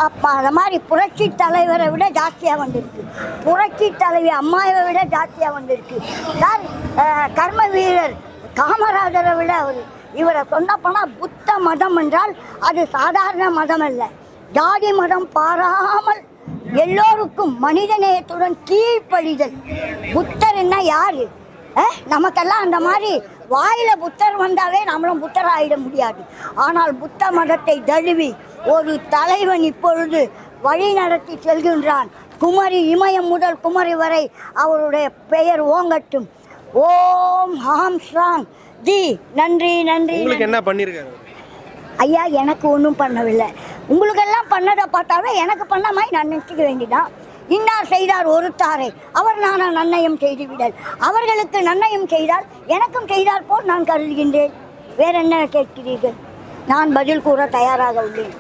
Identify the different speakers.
Speaker 1: அப்போ அது மாதிரி புரட்சி தலைவரை விட ஜாஸ்தியாக வந்திருக்கு. புரட்சி தலைவி அம்மாவை விட ஜாஸ்தியாக வந்திருக்கு. சார் கர்ம வீரர் காமராஜரை விட இவரை சொன்னப்போனால் புத்த மதம் என்றால் அது சாதாரண மதம் அல்ல. ஜாதி மதம் பாராமல் எல்லோருக்கும் மனிதநேயத்துடன் கீழ்ப்படிதல். புத்தர் என்ன யாரு? நமக்கெல்லாம் அந்த மாதிரி வாயில புத்தர் வந்தாலே நம்மளும் புத்தர் ஆகிட முடியாது. ஆனால் புத்த மதத்தை தழுவி ஒரு தலைவன் இப்பொழுது வழி நடத்தி செல்கின்றான். குமரி இமயம் முதல் குமரி வரை அவருடைய பெயர் ஓங்கட்டும். ஓம் ஹாம் ஸ்ராங் தி. நன்றி நன்றி.
Speaker 2: என்ன பண்ணிருக்காரு
Speaker 1: ஐயா? எனக்கு ஒன்றும் பண்ணவில்லை. உங்களுக்கெல்லாம் பண்ணதை பார்த்தாவே எனக்கு பண்ண மாதிரி நான் நினச்சிக்க வேண்டிதான். இன்னார் செய்தார் ஒருத்தாரை அவர் நானா நன்னயம் செய்துவிடல். அவர்களுக்கு நன்னயம் செய்தால் எனக்கும் செய்தால் போல் நான் கருதுகின்றேன். வேற என்ன கேட்கிறீர்கள்? நான் பதில் கூற தயாராக உள்ளேன்.